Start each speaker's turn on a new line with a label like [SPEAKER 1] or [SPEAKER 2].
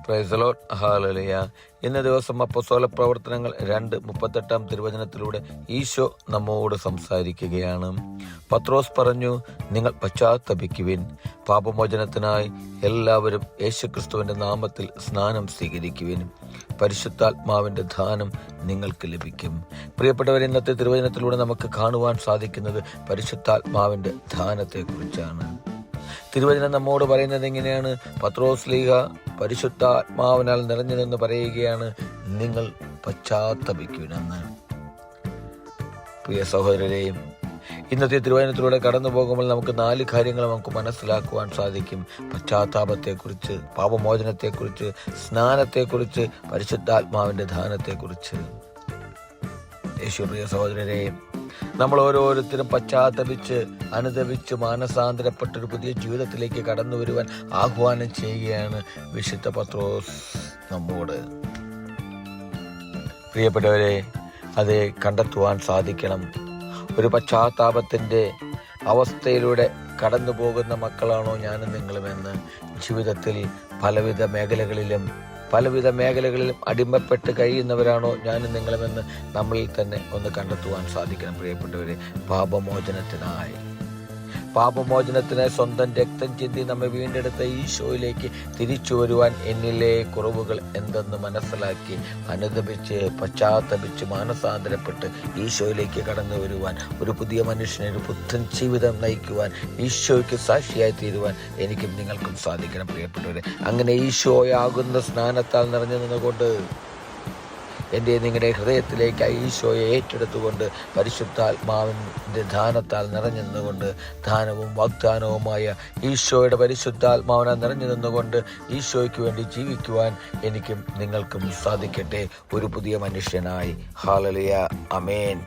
[SPEAKER 1] Praise the Lord. Hallelujah. ഇന്ന ദിവസം അപ്പോസ്തല പ്രവർത്തനങ്ങൾ 2:38 തിരുവചനത്തിലൂടെ ഈശോ നമ്മോട് സംസാരിക്കുകയാണ്. പത്രോസ് പറഞ്ഞു, നിങ്ങൾ പശ്ചാത്തപിക്കുവിൻ, പാപമോചനത്തിനായി എല്ലാവരും യേശുക്രിസ്തുവിന്റെ നാമത്തിൽ സ്നാനം സ്വീകരിക്കുവിൻ, പരിശുദ്ധാത്മാവിന്റെ ദാനം നിങ്ങൾക്ക് ലഭിക്കും. പ്രിയപ്പെട്ടവർ, ഇന്നത്തെ തിരുവചനത്തിലൂടെ നമുക്ക് കാണുവാൻ സാധിക്കുന്നത് പരിശുദ്ധാത്മാവിന്റെ ദാനത്തെക്കുറിച്ചാണ്. തിരുവചനം നമ്മോട് പറയുന്നത് എങ്ങനെയാണ്? പത്രോസ് ലീഹ പരിശുദ്ധാത്മാവിനാൽ നിറഞ്ഞു നിന്ന് പറയുകയാണ്, നിങ്ങൾ പശ്ചാത്തപിക്കുവിനെന്ന്. പ്രിയ സഹോദരരെയും, ഇന്നത്തെ തിരുവചനത്തിലൂടെ കടന്നു പോകുമ്പോൾ നമുക്ക് 4 കാര്യങ്ങൾ നമുക്ക് മനസ്സിലാക്കുവാൻ സാധിക്കും. പശ്ചാത്താപത്തെക്കുറിച്ച്, പാപമോചനത്തെക്കുറിച്ച്, സ്നാനത്തെക്കുറിച്ച്, പരിശുദ്ധാത്മാവിന്റെ ദാനത്തെക്കുറിച്ച്. പ്രിയ സഹോദരരെയും, നമ്മൾ ഓരോരുത്തരും പശ്ചാത്തപിച്ച് അനുദപിച്ച് മാനസാന്തരപ്പെട്ടൊരു പുതിയ ജീവിതത്തിലേക്ക് കടന്നു വരുവാൻ ആഹ്വാനം ചെയ്യുകയാണ് വിശുദ്ധ പത്രോസ് നമ്മോട്. പ്രിയപ്പെട്ടവരെ, അത് കണ്ടെത്തുവാൻ സാധിക്കണം. ഒരു പശ്ചാത്താപത്തിൻ്റെ അവസ്ഥയിലൂടെ കടന്നു പോകുന്ന മക്കളാണോ ഞാനും നിങ്ങളുമെന്ന്? ജീവിതത്തിൽ പലവിധ മേഖലകളിലും അടിമപ്പെട്ട് കഴിയുന്നവരാണോ ഞാനും നിങ്ങളുമെന്ന് നമ്മളിൽ തന്നെ ഒന്ന് കണ്ടെത്തുവാൻ സാധിക്കണം. പ്രിയപ്പെട്ടവരെ, പാപമോചനത്തിനായി സ്വന്തം രക്തം ചിന്തി നമ്മെ വീണ്ടെടുത്ത ഈശോയിലേക്ക് തിരിച്ചു വരുവാൻ എന്നിലെ കുറവുകൾ എന്തെന്ന് മനസ്സിലാക്കി അനുദപിച്ച് പശ്ചാത്തപിച്ച് മാനസാന്തരപ്പെട്ട് ഈശോയിലേക്ക് കടന്നു വരുവാൻ, ഒരു പുതിയ മനുഷ്യനെ, ഒരു പുത്തൻ ജീവിതം നയിക്കുവാൻ, ഈശോയ്ക്ക് സാക്ഷിയായി തീരുവാൻ എനിക്കും നിങ്ങൾക്കും സാധിക്കണം. പ്രിയപ്പെട്ടവരെ, അങ്ങനെ ഈശോയാകുന്ന സ്നാനത്താൽ നിറഞ്ഞു നിന്നുകൊണ്ട് എൻ്റെ നിങ്ങളുടെ ഹൃദയത്തിലേക്ക് ഈശോയെ ഏറ്റെടുത്തുകൊണ്ട് പരിശുദ്ധാത്മാവിൻ്റെ ദാനത്താൽ നിറഞ്ഞു നിന്നുകൊണ്ട്, ദാനവും വാഗ്ദാനവുമായ ഈശോയുടെ പരിശുദ്ധാത്മാവിനാൽ നിറഞ്ഞു നിന്നുകൊണ്ട് ഈശോയ്ക്ക് വേണ്ടി ജീവിക്കുവാൻ എനിക്കും നിങ്ങൾക്കും സാധിക്കട്ടെ, ഒരു പുതിയ മനുഷ്യനായി. ഹല്ലേലൂയ. ആമേൻ.